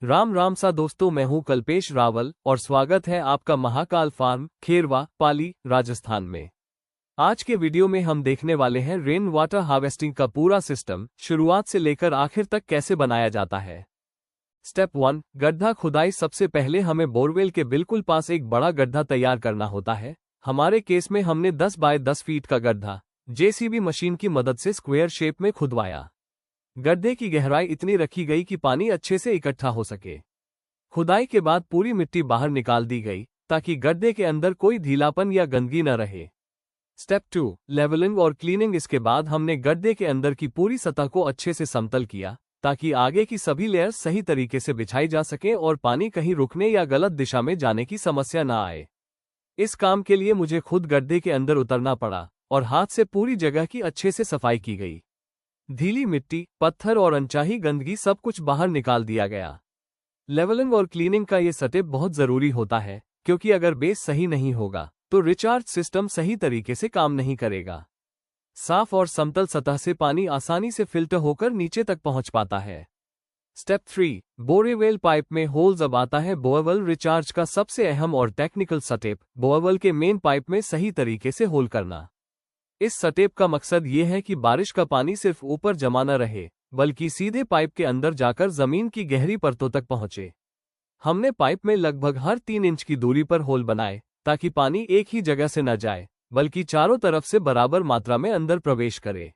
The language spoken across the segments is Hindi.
राम राम सा दोस्तों, मैं हूं कल्पेश रावल और स्वागत है आपका महाकाल फार्म, खेरवा, पाली, राजस्थान में। आज के वीडियो में हम देखने वाले हैं रेन वाटर हार्वेस्टिंग का पूरा सिस्टम शुरुआत से लेकर आखिर तक कैसे बनाया जाता है। स्टेप 1, गड्ढा खुदाई। सबसे पहले हमें बोरवेल के बिल्कुल पास एक बड़ा गड्ढा तैयार करना होता है। हमारे केस में हमने 10 बाय 10 फीट का गड्ढा जेसीबी मशीन की मदद से स्क्वायर शेप में खुदवाया। गड्ढे की गहराई इतनी रखी गई कि पानी अच्छे से इकट्ठा हो सके। खुदाई के बाद पूरी मिट्टी बाहर निकाल दी गई ताकि गड्ढे के अंदर कोई ढीलापन या गंदगी न रहे। स्टेप 2, लेवलिंग और क्लीनिंग। इसके बाद हमने गड्ढे के अंदर की पूरी सतह को अच्छे से समतल किया ताकि आगे की सभी लेयर्स सही तरीके से बिछाई जा सके और पानी कहीं रुकने या गलत दिशा में जाने की समस्या न आए। इस काम के लिए मुझे खुद गड्ढे के अंदर उतरना पड़ा और हाथ से पूरी जगह की अच्छे से सफाई की गई। ढीली मिट्टी, पत्थर और अनचाही गंदगी सब कुछ बाहर निकाल दिया गया। लेवलिंग और क्लीनिंग का ये स्टेप बहुत जरूरी होता है क्योंकि अगर बेस सही नहीं होगा तो रिचार्ज सिस्टम सही तरीके से काम नहीं करेगा। साफ और समतल सतह से पानी आसानी से फिल्टर होकर नीचे तक पहुंच पाता है। स्टेप 3, बोरवेल पाइप में होल्स। अब आता है बोरवेल रिचार्ज का सबसे अहम और टेक्निकल स्टेप, बोरवेल के मेन पाइप में सही तरीके से होल करना। इस स्टेप का मकसद ये है कि बारिश का पानी सिर्फ ऊपर जमा न रहे बल्कि सीधे पाइप के अंदर जाकर जमीन की गहरी परतों तक पहुंचे। हमने पाइप में लगभग हर 3 इंच की दूरी पर होल बनाए ताकि पानी एक ही जगह से न जाए बल्कि चारों तरफ से बराबर मात्रा में अंदर प्रवेश करे।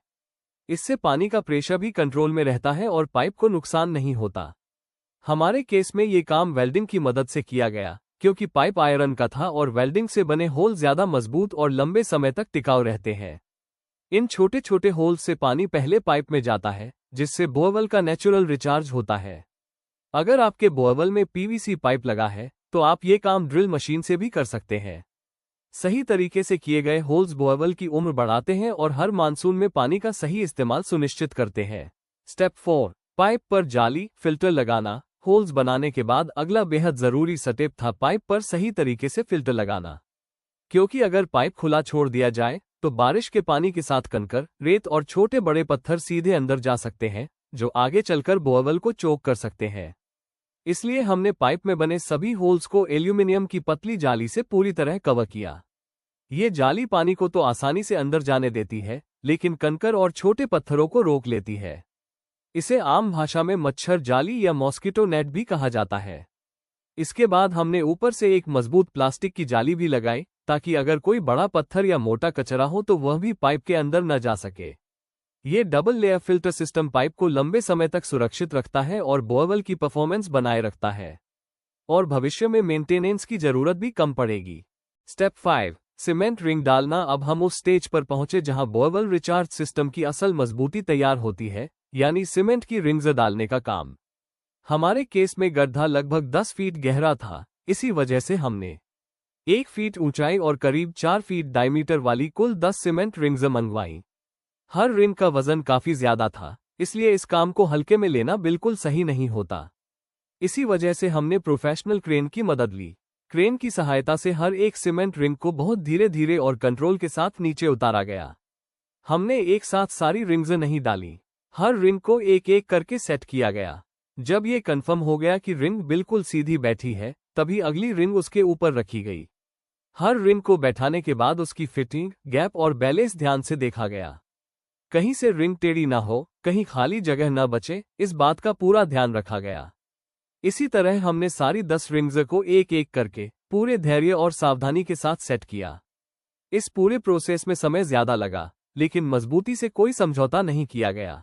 इससे पानी का प्रेशर भी कंट्रोल में रहता है और पाइप को नुकसान नहीं होता। हमारे केस में ये काम वेल्डिंग की मदद से किया गया क्योंकि पाइप आयरन का था और वेल्डिंग से बने होल ज्यादा मजबूत और लंबे समय तक टिकाऊ रहते हैं। इन छोटे छोटे होल से पानी पहले पाइप में जाता है जिससे बोरवेल का नेचुरल रिचार्ज होता है। अगर आपके बोरवेल में पीवीसी पाइप लगा है तो आप ये काम ड्रिल मशीन से भी कर सकते हैं। सही तरीके से किए गए होल्स बोरवेल की उम्र बढ़ाते हैं और हर मानसून में पानी का सही इस्तेमाल सुनिश्चित करते हैं। स्टेप 4, पाइप पर जाली फिल्टर लगाना। होल्स बनाने के बाद अगला बेहद जरूरी स्टेप था पाइप पर सही तरीके से फिल्टर लगाना, क्योंकि अगर पाइप खुला छोड़ दिया जाए तो बारिश के पानी के साथ कंकर, रेत और छोटे बड़े पत्थर सीधे अंदर जा सकते हैं जो आगे चलकर बोरवेल को चोक कर सकते हैं। इसलिए हमने पाइप में बने सभी होल्स को एल्यूमिनियम की पतली जाली से पूरी तरह कवर किया। ये जाली पानी को तो आसानी से अंदर जाने देती है लेकिन कंकर और छोटे पत्थरों को रोक लेती है। इसे आम भाषा में मच्छर जाली या मॉस्किटो नेट भी कहा जाता है। इसके बाद हमने ऊपर से एक मजबूत प्लास्टिक की जाली भी लगाई ताकि अगर कोई बड़ा पत्थर या मोटा कचरा हो तो वह भी पाइप के अंदर न जा सके। ये double layer filter system pipe को लंबे समय तक सुरक्षित रखता है और बोरवेल की परफॉर्मेंस बनाए रखता है और भविष्य में मेंटेनेंस की जरूरत भी कम पड़ेगी। स्टेप 5, सीमेंट रिंग डालना। अब हम उस स्टेज पर पहुंचे जहां बोरवेल रिचार्ज सिस्टम की असल मजबूती तैयार होती है, यानी सीमेंट की रिंग्स डालने का काम। हमारे केस में गड्ढा लगभग 10 फीट गहरा था, इसी वजह से हमने 1 फीट ऊंचाई और करीब 4 फीट डायमीटर वाली कुल 10 सीमेंट रिंग्स मंगवाई। हर रिंग का वजन काफी ज्यादा था, इसलिए इस काम को हल्के में लेना बिल्कुल सही नहीं होता। इसी वजह से हमने प्रोफेशनल क्रेन की मदद ली। क्रेन की सहायता से हर एक सीमेंट रिंग को बहुत धीरे धीरे और कंट्रोल के साथ नीचे उतारा गया। हमने एक साथ सारी रिंग्स नहीं डाली, हर रिंग को एक एक करके सेट किया गया। जब ये कंफर्म हो गया कि रिंग बिल्कुल सीधी बैठी है तभी अगली रिंग उसके ऊपर रखी गई। हर रिंग को बैठाने के बाद उसकी फिटिंग, गैप और बैलेंस ध्यान से देखा गया। कहीं से रिंग टेढ़ी ना हो, कहीं खाली जगह न बचे, इस बात का पूरा ध्यान रखा गया। इसी तरह हमने सारी 10 रिंग्स को एक एक करके पूरे धैर्य और सावधानी के साथ सेट किया। इस पूरे प्रोसेस में समय ज्यादा लगा लेकिन मजबूती से कोई समझौता नहीं किया गया।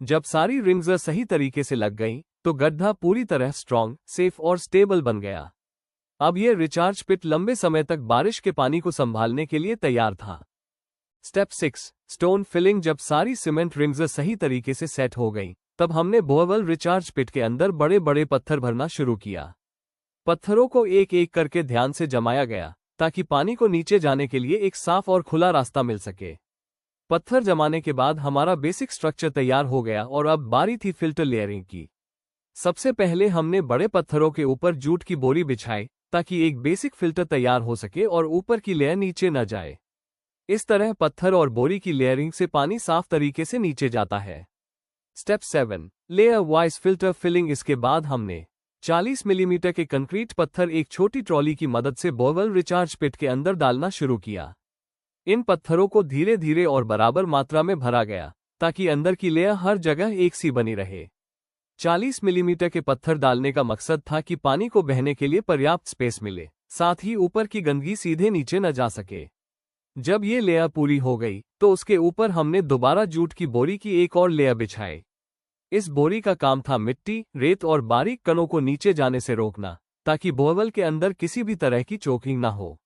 जब सारी रिंग्स सही तरीके से लग गईं, तो गड्ढा पूरी तरह स्ट्रॉन्ग, सेफ और स्टेबल बन गया। अब यह रिचार्ज पिट लंबे समय तक बारिश के पानी को संभालने के लिए तैयार था। Step 6, stone filling. जब सारी सीमेंट रिंग्स सही तरीके से सेट हो गईं, तब हमने बोरवेल रिचार्ज पिट के अंदर बड़े बड़े पत्थर भरना शुरू किया। पत्थरों को एक एक करके ध्यान से जमाया गया ताकि पानी को नीचे जाने के लिए एक साफ और खुला रास्ता मिल सके। पत्थर जमाने के बाद हमारा बेसिक स्ट्रक्चर तैयार हो गया और अब बारी थी फिल्टर लेयरिंग की। सबसे पहले हमने बड़े पत्थरों के ऊपर जूट की बोरी बिछाई ताकि एक बेसिक फिल्टर तैयार हो सके और ऊपर की लेयर नीचे न जाए। इस तरह पत्थर और बोरी की लेयरिंग से पानी साफ तरीके से नीचे जाता है। Step 7, layer wise filter filling. इसके बाद हमने 40 मिलीमीटर के कंक्रीट पत्थर एक छोटी ट्रॉली की मदद से बोरवेल रिचार्ज पिट के अंदर डालना शुरू किया। इन पत्थरों को धीरे धीरे और बराबर मात्रा में भरा गया ताकि अंदर की लेयर हर जगह एक सी बनी रहे। 40 मिलीमीटर के पत्थर डालने का मकसद था कि पानी को बहने के लिए पर्याप्त स्पेस मिले, साथ ही ऊपर की गंदगी सीधे नीचे न जा सके। जब ये लेयर पूरी हो गई तो उसके ऊपर हमने दोबारा जूट की बोरी की एक और लेयर बिछाई। इस बोरी का काम था मिट्टी, रेत और बारीक कणों को नीचे जाने से रोकना, ताकि बोरवेल के अंदर किसी भी तरह की चोकिंग ना हो।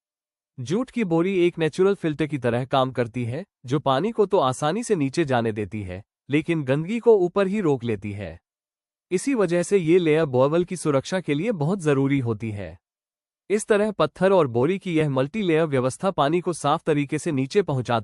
जूट की बोरी एक नेचुरल फिल्टर की तरह काम करती है, जो पानी को तो आसानी से नीचे जाने देती है, लेकिन गंदगी को ऊपर ही रोक लेती है। इसी वजह से ये लेयर बोरवेल की सुरक्षा के लिए बहुत जरूरी होती है। इस तरह पत्थर और बोरी की यह मल्टी लेयर व्यवस्था पानी को साफ तरीके से नीचे पहुंचाती